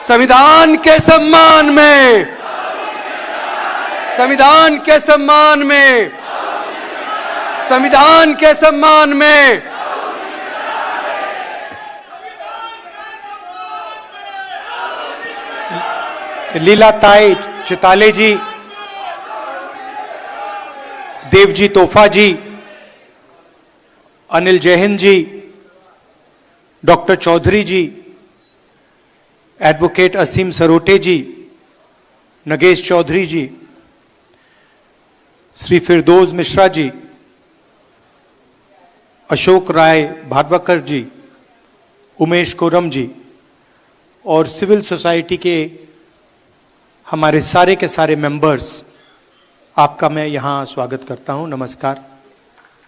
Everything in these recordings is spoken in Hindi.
संविधान के सम्मान में, संविधान के सम्मान में, संविधान के सम्मान में। लीलाताई चिताले जी, देवजी तोहफा जी, अनिल जैहिंद जी, डॉक्टर चौधरी जी, एडवोकेट असीम सरोटे जी, नगेश चौधरी जी, श्री फिरदौस मिश्रा जी, अशोक राय भागवकर जी, उमेश कोरम जी और सिविल सोसाइटी के हमारे सारे के सारे मेंबर्स, आपका मैं यहां स्वागत करता हूं। नमस्कार,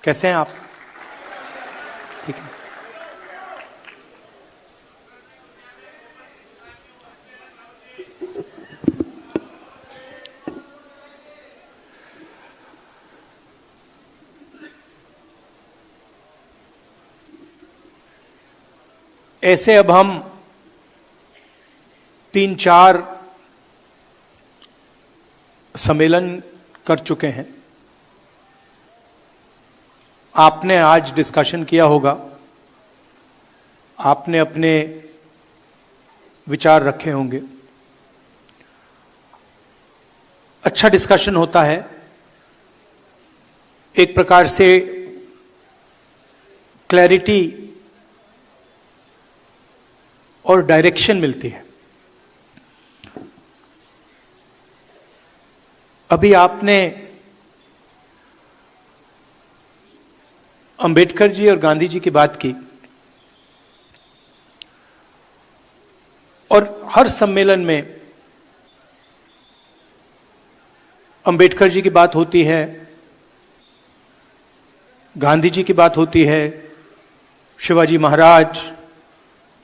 कैसे हैं आप? ठीक है। ऐसे अब हम 3-4 सम्मेलन कर चुके हैं। आपने आज डिस्कशन किया होगा, आपने अपने विचार रखे होंगे। अच्छा डिस्कशन होता है, एक प्रकार से क्लैरिटी और डायरेक्शन मिलती है। अभी आपने अंबेडकर जी और गांधी जी की बात की और हर सम्मेलन में अंबेडकर जी की बात होती है, गांधी जी की बात होती है, शिवाजी महाराज,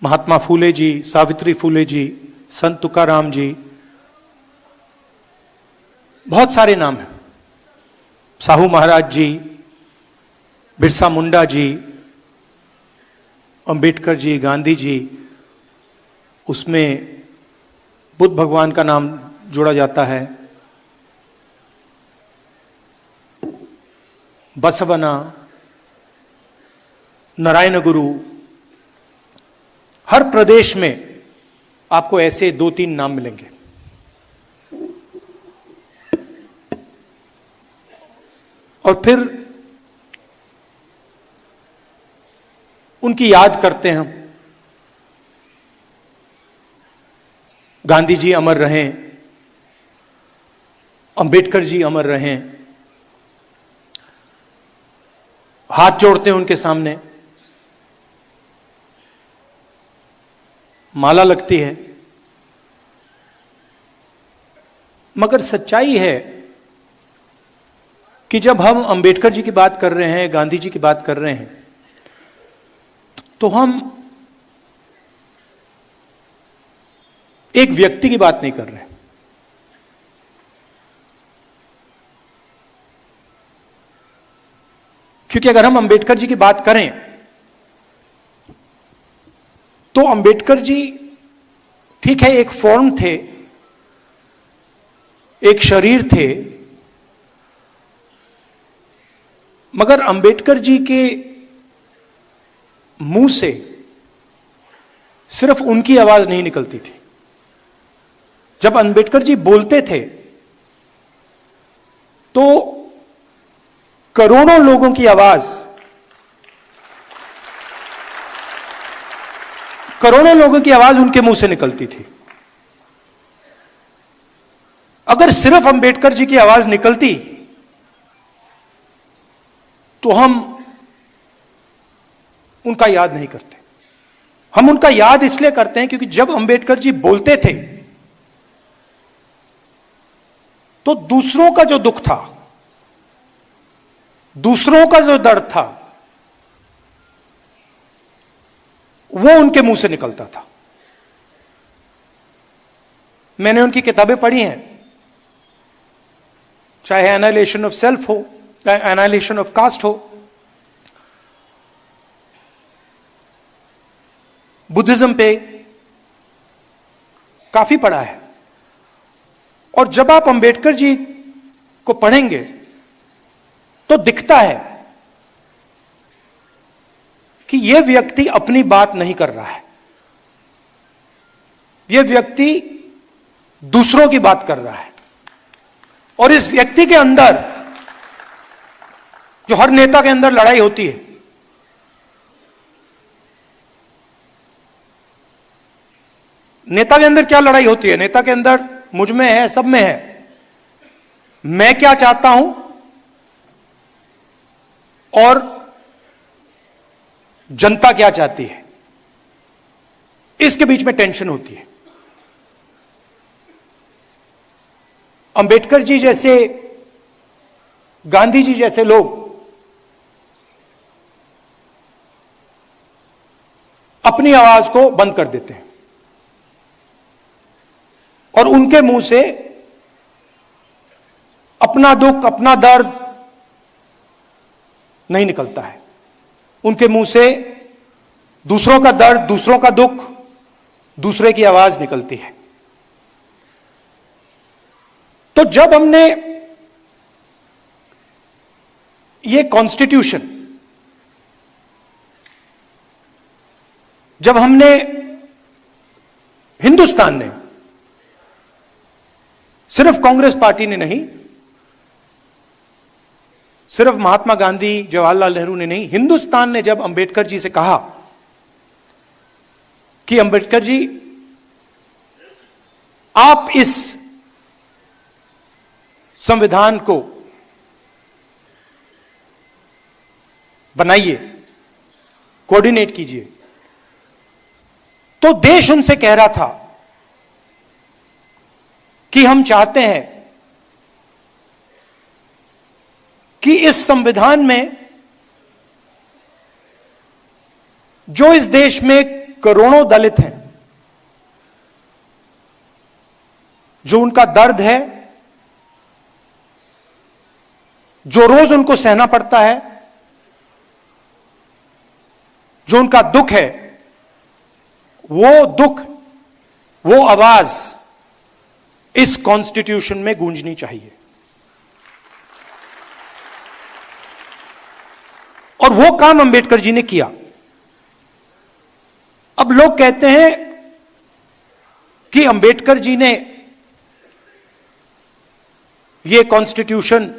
महात्मा फूले जी, सावित्री फूले जी, संत तुकाराम जी, बहुत सारे नाम हैं, साहू महाराज जी, बिरसा मुंडा जी, अंबेडकर जी, गांधी जी, उसमें बुद्ध भगवान का नाम जोड़ा जाता है, बसवना, नारायण गुरु। हर प्रदेश में आपको ऐसे 2-3 नाम मिलेंगे। और फिर उनकी याद करते हैं हम। गांधी जी अमर रहें, अंबेडकर जी अमर रहें, हाथ जोड़ते हैं उनके सामने, माला लगती है। मगर सच्चाई है कि जब हम अंबेडकर जी की बात कर रहे हैं, गांधी जी की बात कर रहे हैं, तो हम एक व्यक्ति की बात नहीं कर रहे। क्योंकि अगर हम अंबेडकर जी की बात करें तो अंबेडकर जी ठीक है एक फॉर्म थे, एक शरीर थे, मगर अंबेडकर जी के मुंह से सिर्फ उनकी आवाज नहीं निकलती थी। जब अंबेडकर जी बोलते थे तो करोड़ों लोगों की आवाज, करोड़ों लोगों की आवाज उनके मुंह से निकलती थी। अगर सिर्फ अंबेडकर जी की आवाज निकलती तो हम उनका याद नहीं करते। हम उनका याद इसलिए करते हैं क्योंकि जब अंबेडकर जी बोलते थे तो दूसरों का जो दुख था, दूसरों का जो दर्द था, वो उनके मुंह से निकलता था। मैंने उनकी किताबें पढ़ी हैं, चाहे एनालिसिस ऑफ सेल्फ हो, चाहे एनालिसिस ऑफ कास्ट हो, बुद्धिज्म पे, काफी पढ़ा है, और जब आप अंबेडकर जी को पढ़ेंगे तो दिखता है कि यह व्यक्ति अपनी बात नहीं कर रहा है, यह व्यक्ति दूसरों की बात कर रहा है। और इस व्यक्ति के अंदर, जो हर नेता के अंदर लड़ाई होती है, नेता के अंदर क्या लड़ाई होती है? नेता के अंदर मुझ में है, सब में है, मैं क्या चाहता हूं और जनता क्या चाहती है, इसके बीच में टेंशन होती है। अंबेडकर जी जैसे, गांधी जी जैसे लोग अपनी आवाज को बंद कर देते हैं और उनके मुंह से अपना दुख, अपना दर्द नहीं निकलता है। उनके मुंह से दूसरों का दर्द, दूसरों का दुख, दूसरे की आवाज निकलती है। तो जब हमने ये कॉन्स्टिट्यूशन, जब हमने, हिंदुस्तान ने, सिर्फ कांग्रेस पार्टी ने नहीं, सिर्फ महात्मा गांधी, जवाहरलाल नेहरू ने नहीं, हिंदुस्तान ने जब अंबेडकर जी से कहा कि अंबेडकर जी आप इस संविधान को बनाइए, कोऑर्डिनेट कीजिए, तो देश उनसे कह रहा था कि हम चाहते हैं कि इस संविधान में, जो इस देश में करोड़ों दलित हैं, जो उनका दर्द है, जो रोज उनको सहना पड़ता है, जो उनका दुख है, वो दुख, वो आवाज इस कॉन्स्टिट्यूशन में गूंजनी चाहिए। और वो काम अंबेडकर जी ने किया। अब लोग कहते हैं कि अंबेडकर जी ने ये कॉन्स्टिट्यूशन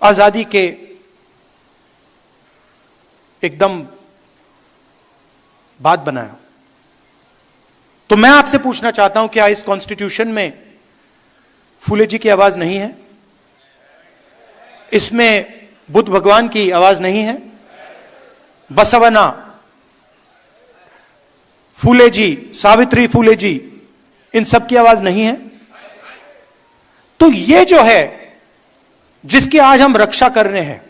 आजादी के एकदम बाद बनाया। तो मैं आपसे पूछना चाहता हूं, क्या इस कॉन्स्टिट्यूशन में फूले जी की आवाज नहीं है? इसमें बुद्ध भगवान की आवाज नहीं है? बसवना, फूले जी, सावित्री फूले जी, इन सब की आवाज नहीं है? तो ये जो है, जिसकी आज हम रक्षा कर रहे हैं,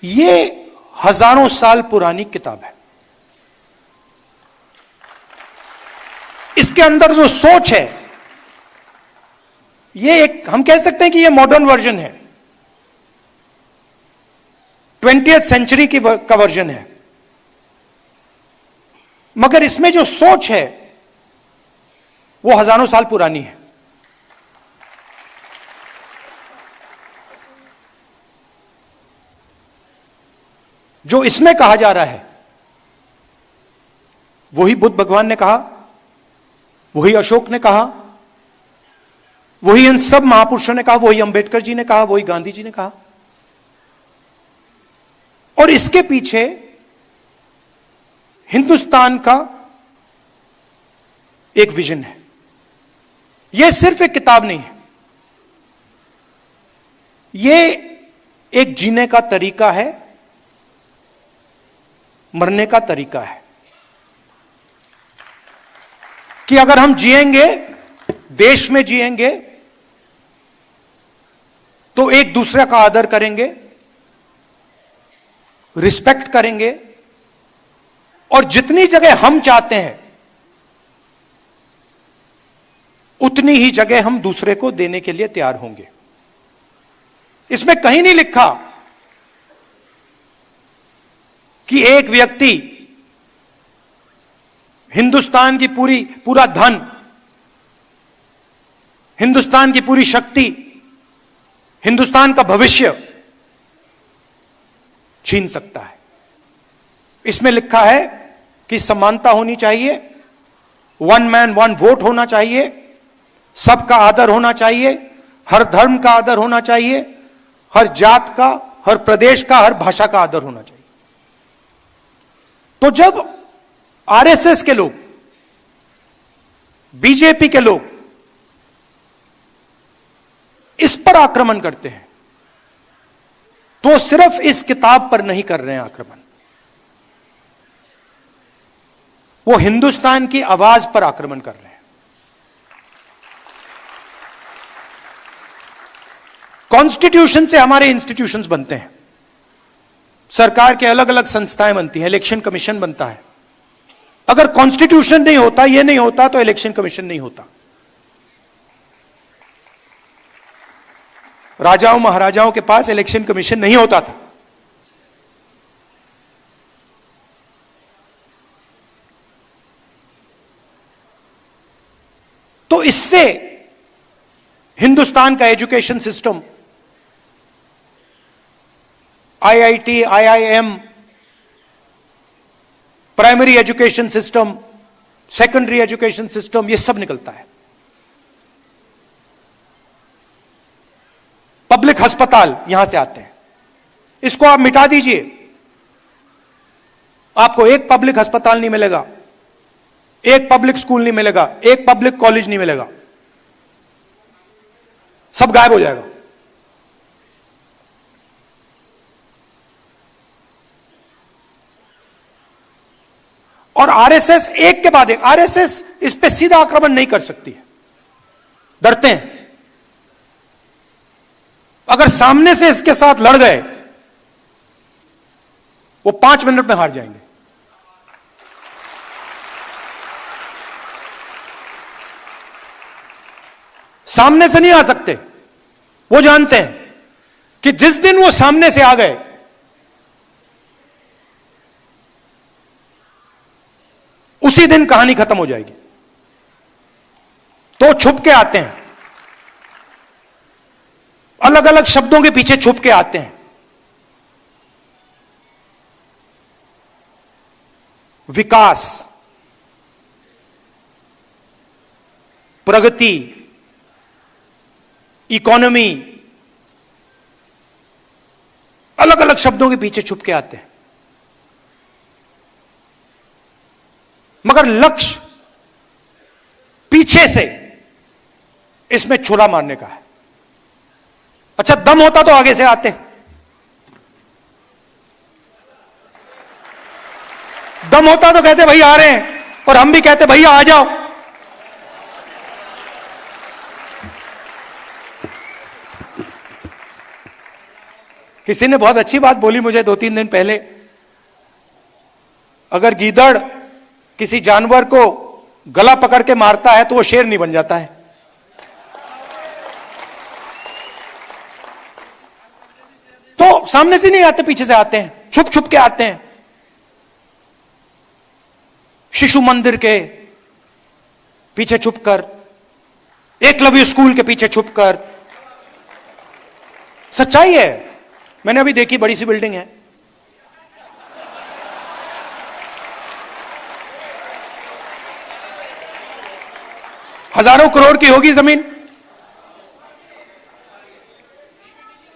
ये हजारों साल पुरानी किताब है। इसके अंदर जो सोच है, ये एक, हम कह सकते हैं कि ये मॉडर्न वर्जन है, 20th सेंचुरी का वर्जन है, मगर इसमें जो सोच है वो हजारों साल पुरानी है। जो इसमें कहा जा रहा है, वही बुद्ध भगवान ने कहा, वही अशोक ने कहा, वही इन सब महापुरुषों ने कहा, वही अंबेडकर जी ने कहा, वही गांधी जी ने कहा। और इसके पीछे हिंदुस्तान का एक विजन है। यह सिर्फ एक किताब नहीं है, यह एक जीने का तरीका है, मरने का तरीका है, कि अगर हम जिएंगे, देश में जिएंगे, तो एक दूसरे का आदर करेंगे, रिस्पेक्ट करेंगे, और जितनी जगह हम चाहते हैं उतनी ही जगह हम दूसरे को देने के लिए तैयार होंगे। इसमें कहीं नहीं लिखा कि एक व्यक्ति हिंदुस्तान की पूरा धन, हिंदुस्तान की पूरी शक्ति, हिंदुस्तान का भविष्य छीन सकता है। इसमें लिखा है कि समानता होनी चाहिए, वन मैन वन वोट होना चाहिए, सबका आदर होना चाहिए, हर धर्म का आदर होना चाहिए, हर जात का, हर प्रदेश का, हर भाषा का आदर होना चाहिए। तो जब आरएसएस के लोग, बीजेपी के लोग इस पर आक्रमण करते हैं, तो सिर्फ इस किताब पर नहीं कर रहे हैं आक्रमण, वो हिंदुस्तान की आवाज पर आक्रमण कर रहे हैं। कॉन्स्टिट्यूशन से हमारे इंस्टीट्यूशंस बनते हैं, सरकार के अलग अलग संस्थाएं बनती हैं, इलेक्शन कमीशन बनता है। अगर कॉन्स्टिट्यूशन नहीं होता, ये नहीं होता, तो इलेक्शन कमीशन नहीं होता। राजाओं महाराजाओं के पास इलेक्शन कमीशन नहीं होता था। तो इससे हिंदुस्तान का education system, IIT, IIM, primary education system, secondary education system, यह सब निकलता है। पब्लिक अस्पताल यहां से आते हैं। इसको आप मिटा दीजिए, आपको एक पब्लिक अस्पताल नहीं मिलेगा, एक पब्लिक स्कूल नहीं मिलेगा, एक पब्लिक कॉलेज नहीं मिलेगा, सब गायब हो जाएगा। और आरएसएस एक के बाद एक, आरएसएस इस पे सीधा आक्रमण नहीं कर सकती है, डरते हैं। अगर सामने से इसके साथ लड़ गए, वो 5 मिनट में हार जाएंगे। सामने से नहीं आ सकते। वो जानते हैं कि जिस दिन वो सामने से आ गए, उसी दिन कहानी खत्म हो जाएगी। तो छुप के आते हैं, अलग अलग शब्दों के पीछे छुप के आते हैं। विकास, प्रगति, इकोनॉमी, अलग अलग शब्दों के पीछे छुप के आते हैं, मगर लक्ष्य पीछे से इसमें छुरा मारने का है। अच्छा, दम होता तो आगे से आते, दम होता तो कहते भाई आ रहे हैं, और हम भी कहते भैया आ जाओ। किसी ने बहुत अच्छी बात बोली मुझे 2-3 दिन पहले, अगर गीदड़ किसी जानवर को गला पकड़ के मारता है तो वो शेर नहीं बन जाता है। तो सामने से नहीं आते, पीछे से आते हैं, छुप छुप के आते हैं। शिशु मंदिर के पीछे छुपकर, एकलव्य स्कूल के पीछे छुपकर। सच्चाई है, मैंने अभी देखी, बड़ी सी बिल्डिंग है, हजारों करोड़ की होगी जमीन।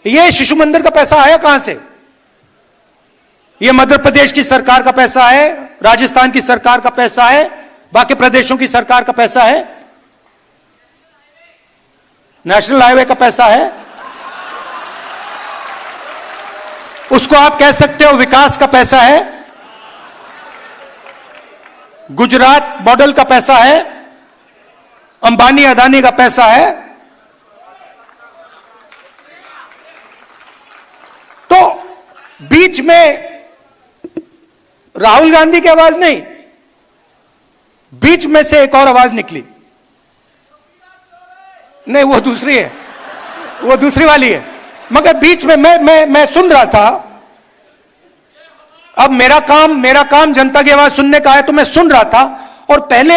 ये शिशु मंदिर का पैसा आया कहां से? ये मध्य प्रदेश की सरकार का पैसा है, राजस्थान की सरकार का पैसा है, बाकी प्रदेशों की सरकार का पैसा है, नेशनल हाईवे का पैसा है। उसको आप कह सकते हो विकास का पैसा है। गुजरात मॉडल का पैसा है, अंबानी अदानी का पैसा है। तो बीच में राहुल गांधी की आवाज नहीं, बीच में से एक और आवाज निकली। नहीं, वो दूसरी है, वो दूसरी वाली है। मगर बीच में मैं सुन रहा था। अब मेरा काम जनता की आवाज सुनने का है, तो मैं सुन रहा था और पहले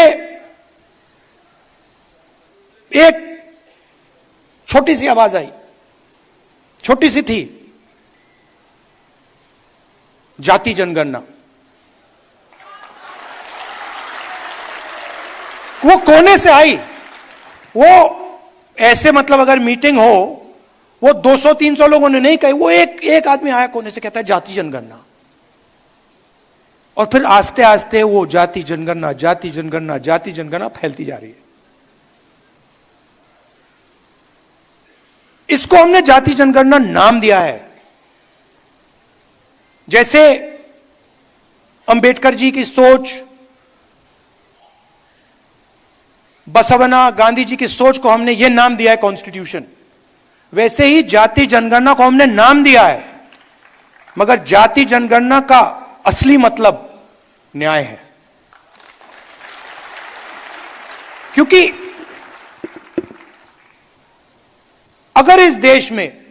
एक छोटी सी आवाज आई, छोटी सी थी, जाति जनगणना। वो कोने से आई, वो ऐसे मतलब अगर मीटिंग हो, वो 200-300 लोगों ने नहीं कही, वो एक आदमी आया कोने से कहता है जाति जनगणना। और फिर आस्ते आस्ते वो जाति जनगणना, जाति जनगणना, जाति जनगणना फैलती जा रही है। इसको हमने जाति जनगणना नाम दिया है। जैसे अंबेडकर जी की सोच, बसवना, गांधी जी की सोच को हमने यह नाम दिया है कॉन्स्टिट्यूशन, वैसे ही जाति जनगणना को हमने नाम दिया है। मगर जाति जनगणना का असली मतलब न्याय है। क्योंकि अगर इस देश में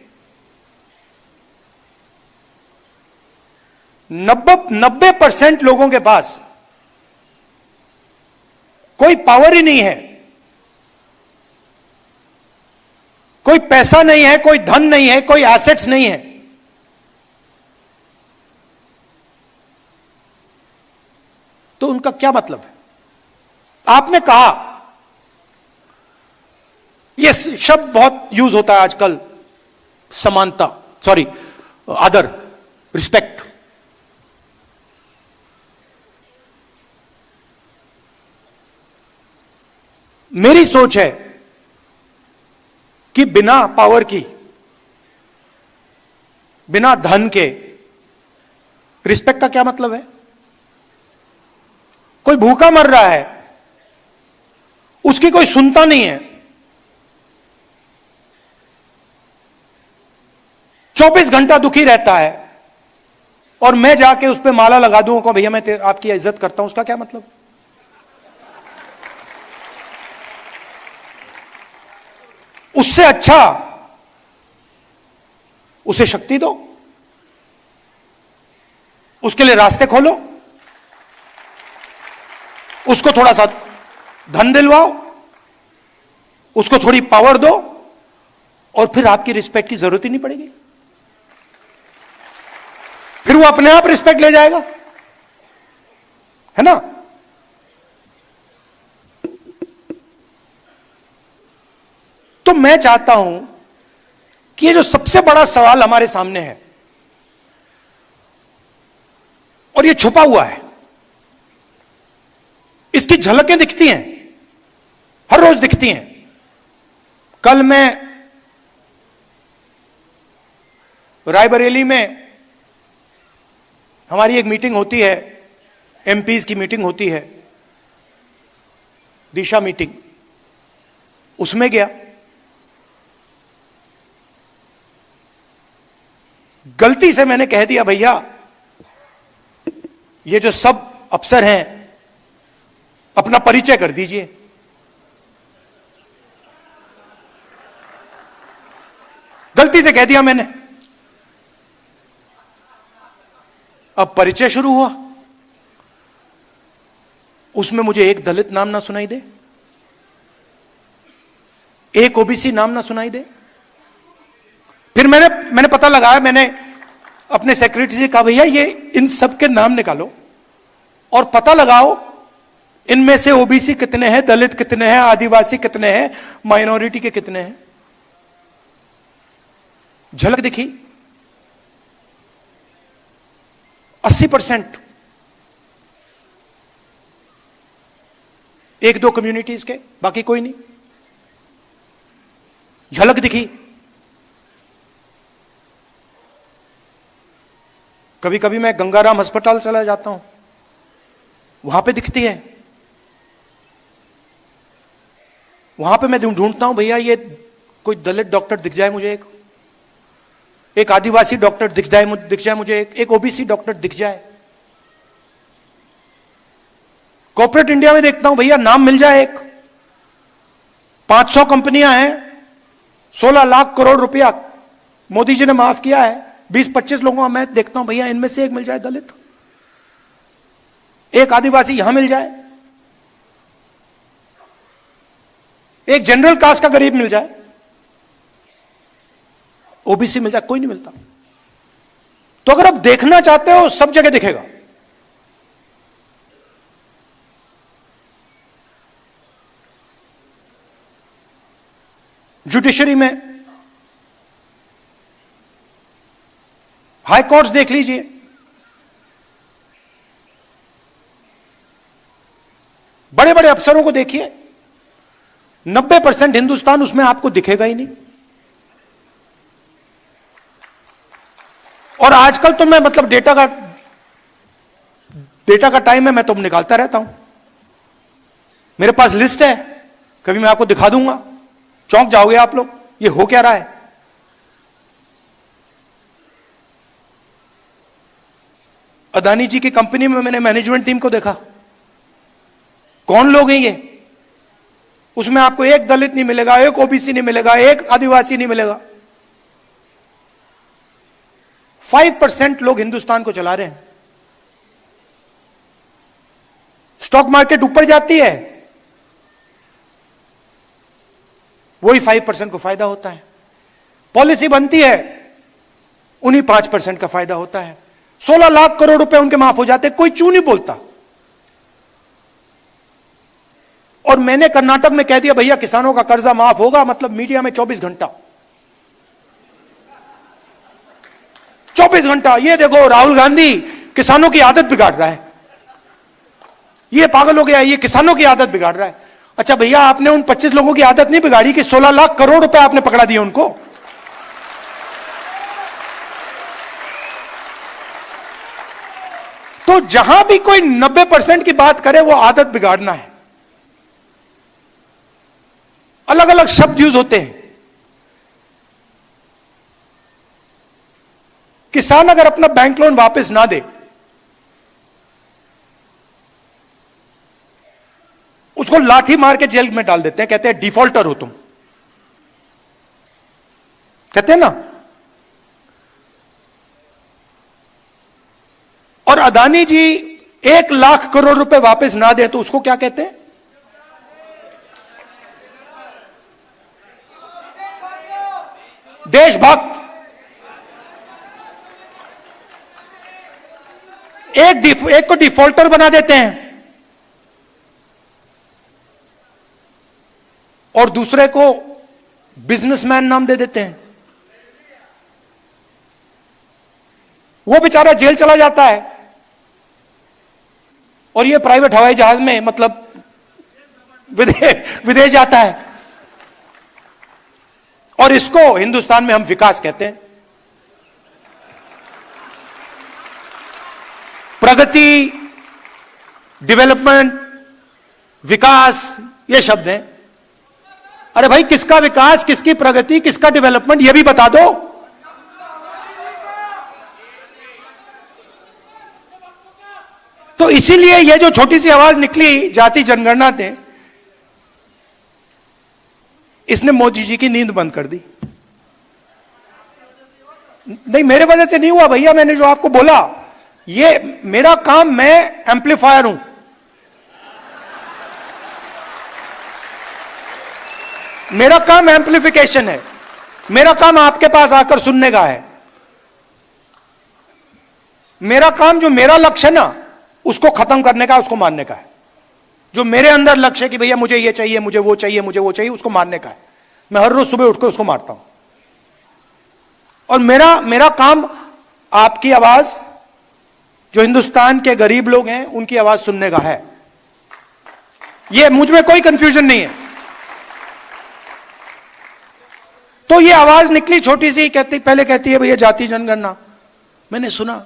90% लोगों के पास कोई पावर ही नहीं है, कोई पैसा नहीं है, कोई धन नहीं है, कोई एसेट्स नहीं है, तो उनका क्या मतलब है? आपने कहा, यह शब्द बहुत यूज होता है आजकल, समानता, सॉरी, आदर, रिस्पेक्ट। मेरी सोच है कि बिना पावर की, बिना धन के रिस्पेक्ट का क्या मतलब है? कोई भूखा मर रहा है, उसकी कोई सुनता नहीं है, 24 घंटा दुखी रहता है, और मैं जाके उस पर माला लगा दूं को भैया मैं आपकी इज्जत करता हूं, उसका क्या मतलब? उससे अच्छा उसे शक्ति दो, उसके लिए रास्ते खोलो, उसको थोड़ा सा धन दिलवाओ, उसको थोड़ी पावर दो, और फिर आपकी रिस्पेक्ट की जरूरत ही नहीं पड़ेगी। फिर वो अपने आप रिस्पेक्ट ले जाएगा, है ना? तो मैं चाहता हूं कि ये जो सबसे बड़ा सवाल हमारे सामने है, और ये छुपा हुआ है, इसकी झलकें दिखती हैं, हर रोज दिखती हैं। कल मैं रायबरेली में हमारी एक मीटिंग होती है, एमपीज की मीटिंग होती है, दिशा मीटिंग, उसमें गया। गलती से मैंने कह दिया भैया ये जो सब अफसर हैं अपना परिचय कर दीजिए। गलती से कह दिया मैंने। अब परिचय शुरू हुआ, उसमें मुझे एक दलित नाम ना सुनाई दे, एक ओबीसी नाम ना सुनाई दे। फिर मैंने पता लगाया, मैंने अपने सेक्रेटरी से कहा भैया ये इन सब के नाम निकालो और पता लगाओ इनमें से ओबीसी कितने हैं, दलित कितने हैं, आदिवासी कितने हैं, माइनॉरिटी के कितने हैं। झलक दिखी 80%, एक दो कम्युनिटीज के, बाकी कोई नहीं। झलक दिखी। कभी कभी मैं गंगाराम अस्पताल चला जाता हूं, वहां पे दिखती है। वहां पे मैं ढूंढता हूं भैया ये कोई दलित डॉक्टर दिख जाए मुझे, एक आदिवासी डॉक्टर दिख जाए मुझे, एक ओबीसी डॉक्टर दिख जाए। कॉर्पोरेट इंडिया में देखता हूं भैया नाम मिल जाए एक, 500 कंपनियां हैं, 16 लाख करोड़ रुपया मोदी जी ने माफ किया है, 20-25 लोगों में मैं देखता हूं भैया इनमें से एक मिल जाए दलित, एक आदिवासी यहां मिल जाए। एक जनरल कास्ट का गरीब मिल जाए, ओबीसी मिल जाए, कोई नहीं मिलता। तो अगर आप देखना चाहते हो सब जगह दिखेगा। जुडिशरी में हाई कोर्ट्स देख लीजिए, बड़े बड़े अफसरों को देखिए, 90% हिंदुस्तान उसमें आपको दिखेगा ही नहीं। और आजकल तो मैं मतलब डेटा का टाइम है, मैं तो निकालता रहता हूं। मेरे पास लिस्ट है, कभी मैं आपको दिखा दूंगा, चौंक जाओगे आप लोग, ये हो क्या रहा है। अदानी जी की कंपनी में मैंने मैनेजमेंट टीम को देखा, कौन लोग हैं ये? उसमें आपको एक दलित नहीं मिलेगा, एक ओबीसी नहीं मिलेगा, एक आदिवासी नहीं मिलेगा। 5% लोग हिंदुस्तान को चला रहे हैं। स्टॉक मार्केट ऊपर जाती है, वही 5% को फायदा होता है। पॉलिसी बनती है, उन्हीं 5% का फायदा होता है। 16 लाख करोड़ रुपए उनके माफ हो जाते, कोई चू नहीं बोलता। और मैंने कर्नाटक में कह दिया भैया किसानों का कर्जा माफ होगा, मतलब मीडिया में 24 घंटा 24 घंटा, ये देखो राहुल गांधी किसानों की आदत बिगाड़ रहा है, ये पागल हो गया, ये किसानों की आदत बिगाड़ रहा है। अच्छा भैया, आपने उन 25 लोगों की आदत नहीं बिगाड़ी कि 16 लाख करोड़ रुपए आपने पकड़ा दिए उनको। तो जहां भी कोई 90% की बात करे वो आदत बिगाड़ना है। अलग अलग शब्द यूज होते हैं। किसान अगर अपना बैंक लोन वापस ना दे, उसको लाठी मार के जेल में डाल देते हैं, कहते हैं डिफॉल्टर हो तुम, कहते हैं ना। और अदानी जी 1 लाख करोड़ रुपए वापस ना दे तो उसको क्या कहते हैं? देशभक्त। एक को डिफॉल्टर बना देते हैं और दूसरे को बिजनेसमैन नाम दे देते हैं। वो बेचारा जेल चला जाता है और ये प्राइवेट हवाई जहाज में मतलब विदेश जाता है। और इसको हिंदुस्तान में हम विकास कहते हैं। प्रगति, डेवलपमेंट, विकास, ये शब्द हैं। अरे भाई, किसका विकास, किसकी प्रगति, किसका डेवलपमेंट, ये भी बता दो। तो इसीलिए ये जो छोटी सी आवाज निकली जाति जनगणना ने, इसने मोदी जी की नींद बंद कर दी। नहीं, मेरे वजह से नहीं हुआ भैया, मैंने जो आपको बोला, ये मेरा काम, मैं एम्पलीफायर हूं। मेरा काम एम्पलीफिकेशन है। मेरा काम आपके पास आकर सुनने का है। मेरा काम, जो मेरा लक्ष्य है ना, उसको खत्म करने का, उसको मारने का है। जो मेरे अंदर लक्ष्य है कि भैया मुझे ये चाहिए, मुझे वो चाहिए, मुझे वो चाहिए, उसको मारने का है। मैं हर रोज सुबह उठकर उसको मारता हूं। और मेरा काम आपकी आवाज, जो हिंदुस्तान के गरीब लोग हैं, उनकी आवाज सुनने का है। ये मुझ में कोई कंफ्यूजन नहीं है। तो ये आवाज निकली छोटी सी, पहले कहती है भैया जाति जनगणना। मैंने सुना,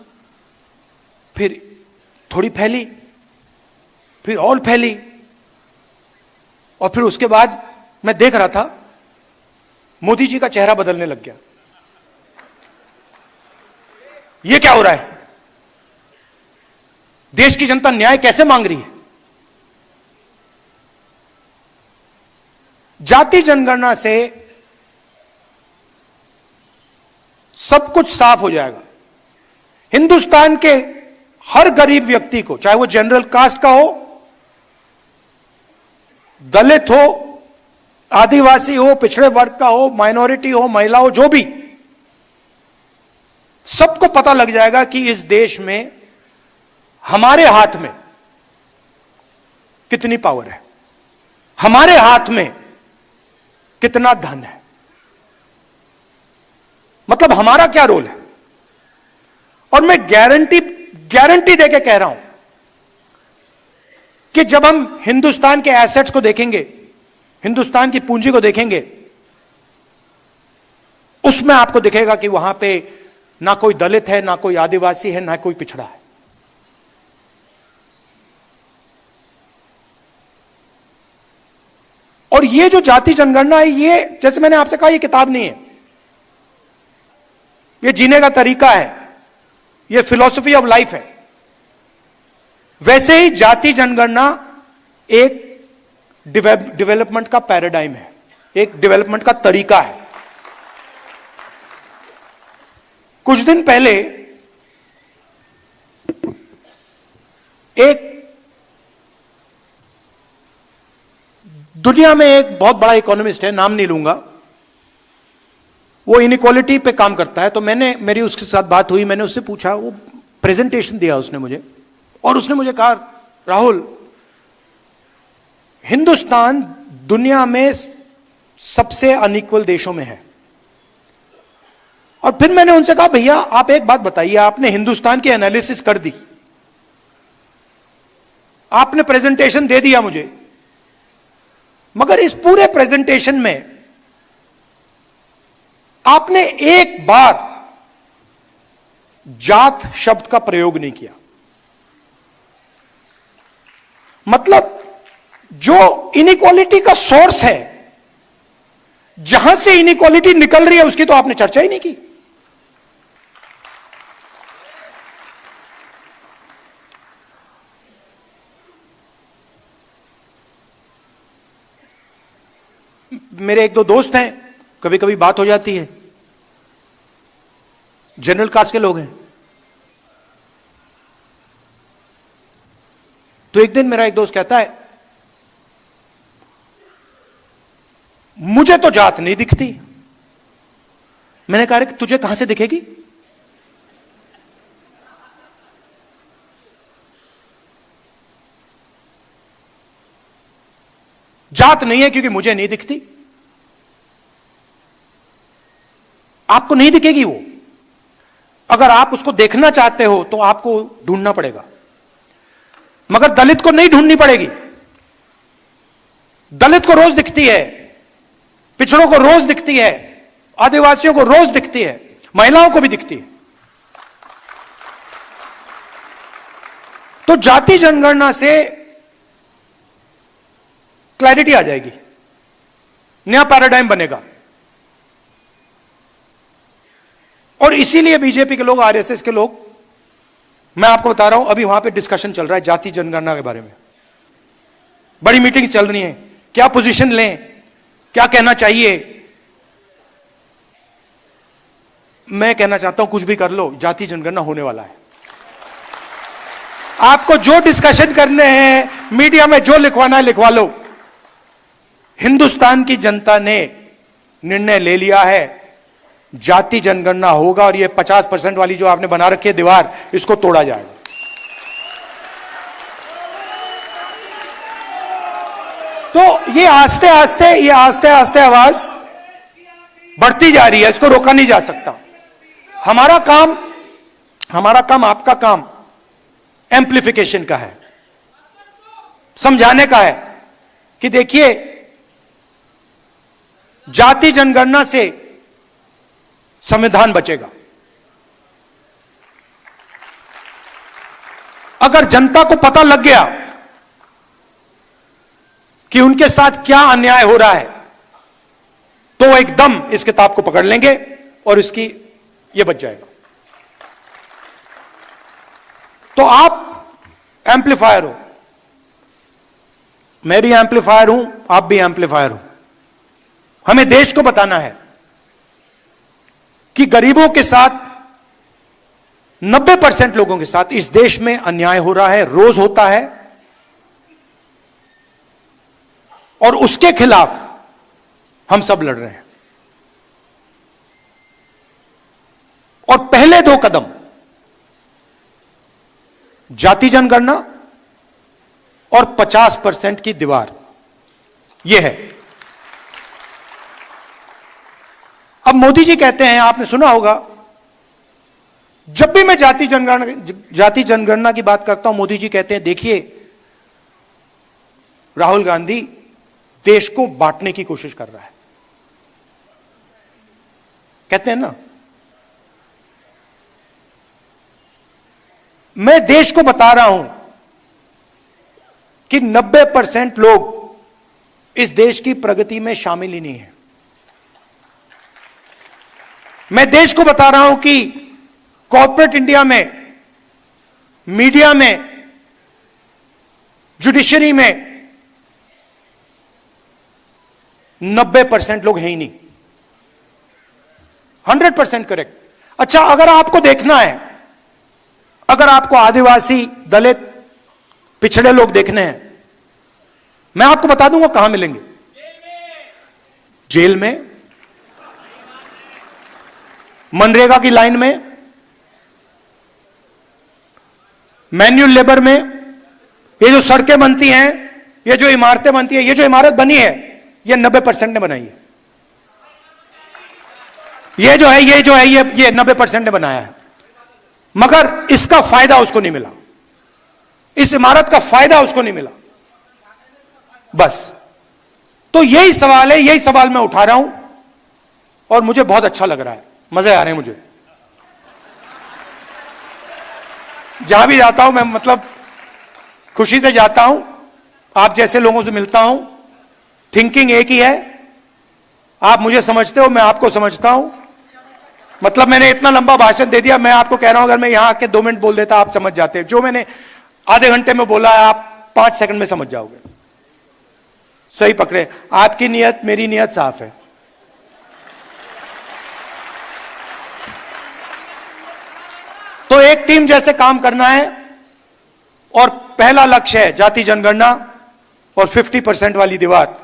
फिर थोड़ी फैली, फिर और फैली, और फिर उसके बाद मैं देख रहा था मोदी जी का चेहरा बदलने लग गया। ये क्या हो रहा है? देश की जनता न्याय कैसे मांग रही है? जाति जनगणना से सब कुछ साफ हो जाएगा। हिंदुस्तान के हर गरीब व्यक्ति को, चाहे वो जनरल कास्ट का हो, दलित हो, आदिवासी हो, पिछड़े वर्ग का हो, माइनॉरिटी हो, महिला हो, जो भी, सबको पता लग जाएगा कि इस देश में हमारे हाथ में कितनी पावर है, हमारे हाथ में कितना धन है, मतलब हमारा क्या रोल है। और मैं गारंटी देके कह रहा हूं कि जब हम हिंदुस्तान के एसेट्स को देखेंगे, हिंदुस्तान की पूंजी को देखेंगे, उसमें आपको दिखेगा कि वहां पे ना कोई दलित है, ना कोई आदिवासी है, ना कोई पिछड़ा है। और ये जो जाति जनगणना है, ये जैसे मैंने आपसे कहा, ये किताब नहीं है, ये जीने का तरीका है, ये फिलॉसफी ऑफ लाइफ है। वैसे ही जाति जनगणना एक डेवलपमेंट का पैराडाइम है, एक डेवलपमेंट का तरीका है। कुछ दिन पहले एक दुनिया में एक बहुत बड़ा इकोनॉमिस्ट है, नाम नहीं लूंगा, वो इनइक्वालिटी पे काम करता है। तो मेरी उसके साथ बात हुई, मैंने उससे पूछा, वो प्रेजेंटेशन दिया उसने मुझे, और उसने मुझे कहा, राहुल, हिंदुस्तान दुनिया में सबसे अनइक्वल देशों में है। और फिर मैंने उनसे कहा, भैया आप एक बात बताइए, आपने हिंदुस्तान की एनालिसिस कर दी, आपने प्रेजेंटेशन दे दिया मुझे, मगर इस पूरे प्रेजेंटेशन में आपने एक बार जात शब्द का प्रयोग नहीं किया। मतलब जो इनइक्वालिटी का सोर्स है, जहां से इनइक्वालिटी निकल रही है, उसकी तो आपने चर्चा ही नहीं की। मेरे एक दो दोस्त हैं, कभी कभी बात हो जाती है, जनरल कास्ट के लोग हैं। तो एक दिन मेरा एक दोस्त कहता है, मुझे तो जात नहीं दिखती। मैंने कहा, तुझे कहां से दिखेगी? जात नहीं है क्योंकि मुझे नहीं दिखती, आपको नहीं दिखेगी वो। अगर आप उसको देखना चाहते हो तो आपको ढूंढना पड़ेगा, मगर दलित को नहीं ढूंढनी पड़ेगी। दलित को रोज दिखती है, पिछड़ों को रोज दिखती है, आदिवासियों को रोज दिखती है, महिलाओं को भी दिखती है। तो जाति जनगणना से क्लैरिटी आ जाएगी, नया पैराडाइम बनेगा। और इसीलिए बीजेपी के लोग, आरएसएस के लोग, मैं आपको बता रहा हूं, अभी वहां पे डिस्कशन चल रहा है जाति जनगणना के बारे में, बड़ी मीटिंग चल रही है, क्या पोजीशन लें, क्या कहना चाहिए। मैं कहना चाहता हूं, कुछ भी कर लो, जाति जनगणना होने वाला है। आपको जो डिस्कशन करने हैं, मीडिया में जो लिखवाना है लिखवा लो। हिंदुस्तान की जनता ने निर्णय ले लिया है, जाति जनगणना होगा, और ये 50% वाली जो आपने बना रखी है दीवार, इसको तोड़ा जाएगा। तो ये आस्ते आस्ते आवाज बढ़ती जा रही है, इसको रोका नहीं जा सकता। हमारा काम आपका काम एम्प्लीफिकेशन का है, समझाने का है कि देखिए, जाति जनगणना से संविधान बचेगा। अगर जनता को पता लग गया कि उनके साथ क्या अन्याय हो रहा है, तो वो एकदम इस किताब को पकड़ लेंगे और इसकी ये बच जाएगा। तो आप एम्पलीफायर हो, मैं भी एम्पलीफायर हूं, आप भी एम्पलीफायर हो। हमें देश को बताना है कि गरीबों के साथ, 90% लोगों के साथ इस देश में अन्याय हो रहा है, रोज होता है, और उसके खिलाफ हम सब लड़ रहे हैं। और पहले 2 कदम जाति जनगणना और 50% की दीवार, यह है। अब मोदी जी कहते हैं, आपने सुना होगा, जब भी मैं जाति जनगणना की बात करता हूं, मोदी जी कहते हैं, देखिए राहुल गांधी देश को बांटने की कोशिश कर रहा है। कहते हैं ना, मैं देश को बता रहा हूं कि 90% लोग इस देश की प्रगति में शामिल ही नहीं है। मैं देश को बता रहा हूं कि कॉर्पोरेट इंडिया में, मीडिया में, जुडिशरी में 90% लोग हैं ही नहीं। 100% करेक्ट। अच्छा, अगर आपको देखना है, अगर आपको आदिवासी, दलित, पिछड़े लोग देखने हैं, मैं आपको बता दूंगा कहां मिलेंगे। जेल में, मनरेगा की लाइन में, मैन्युअल लेबर में। ये जो सड़कें बनती हैं, ये जो इमारतें बनती हैं, ये जो इमारत बनी है, ये 90% ने बनाई है। ये जो है ये 90% ने बनाया है। मगर इसका फायदा उसको नहीं मिला, इस इमारत का फायदा उसको नहीं मिला। बस तो यही सवाल है, यही सवाल मैं उठा रहा हूं और मुझे बहुत अच्छा लग रहा है, मजे आ रहे हैं मुझे। जहां भी जाता हूं मैं, मतलब खुशी से जाता हूं, आप जैसे लोगों से मिलता हूं। थिंकिंग एक ही है, आप मुझे समझते हो, मैं आपको समझता हूं। मतलब मैंने इतना लंबा भाषण दे दिया, मैं आपको कह रहा हूं, अगर मैं यहां आके 2 मिनट बोल देता, आप समझ जाते। जो मैंने आधे घंटे में बोला है, आप 5 सेकंड में समझ जाओगे। सही पकड़े, आपकी नियत, मेरी नियत साफ है। तो एक टीम जैसे काम करना है और पहला लक्ष्य है जाति जनगणना और 50% वाली दीवार।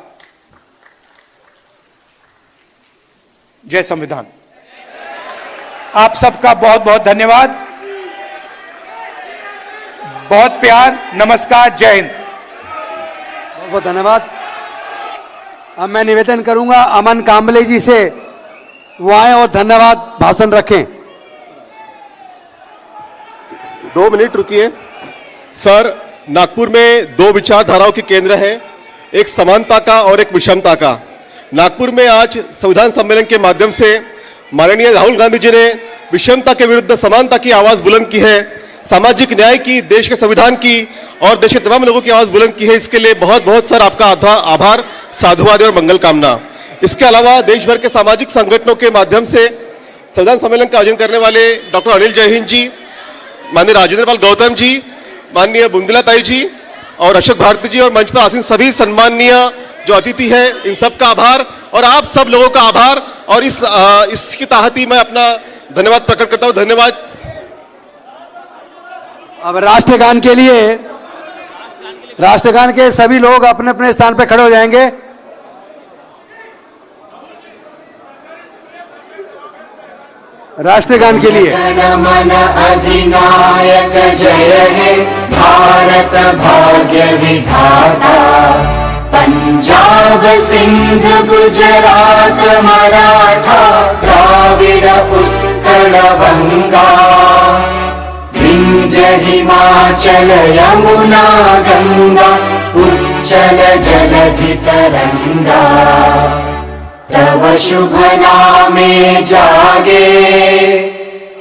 जय संविधान। आप सबका बहुत बहुत धन्यवाद, बहुत प्यार, नमस्कार, जय हिंद। बहुत बहुत धन्यवाद। अब मैं निवेदन करूंगा अमन कांबले जी से, वो आए और धन्यवाद भाषण रखें। 2 मिनट रुकिए। सर, नागपुर में 2 विचारधाराओं के केंद्र है, एक समानता का और एक विषमता का। नागपुर में आज संविधान सम्मेलन के माध्यम से माननीय राहुल गांधी जी ने विषमता के विरुद्ध समानता की आवाज बुलंद की है, सामाजिक न्याय की, देश के संविधान की और देश के तमाम लोगों की आवाज बुलंद की है। इसके लिए बहुत बहुत सर आपका आभार, साधुवाद और मंगल कामना। इसके अलावा देश भर के सामाजिक संगठनों के माध्यम से संविधान सम्मेलन का आयोजन करने वाले डॉक्टर अनिल जयहिंद जी, माननीय राजेंद्र पाल गौतम जी, माननीय बुंदला ताई जी और अशोक भारती जी और मंच पर आसीन सभी सम्माननीय जो अतिथि है, इन सब का आभार और आप सब लोगों का आभार। और इसकी तहत ही मैं अपना धन्यवाद प्रकट करता हूं। धन्यवाद। अब राष्ट्रगान के लिए, राष्ट्रगान के सभी लोग अपने अपने स्थान पर खड़े हो जाएंगे। राष्ट्रगान के लिए मन अधिनायक जय हे भारत भाग्य विधाता, पंजाब सिंध गुजरात मराठा द्राविड उत्कल बंगा, विंध्य हिमाचल यमुना गंगा उच्चल जलधि तरंगा, तव शुभ नामे जागे,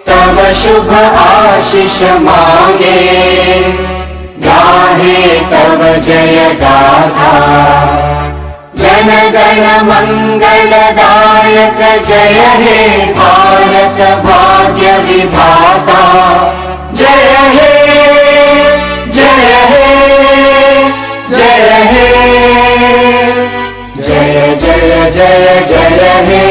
तव शुभ आशीष मांगे, गाहे तव जय गाथा, जन गण मंगलदायक जय हे भारत भाग्य विधाता, जय हे जय हे जय हे जय जय जय जय हे।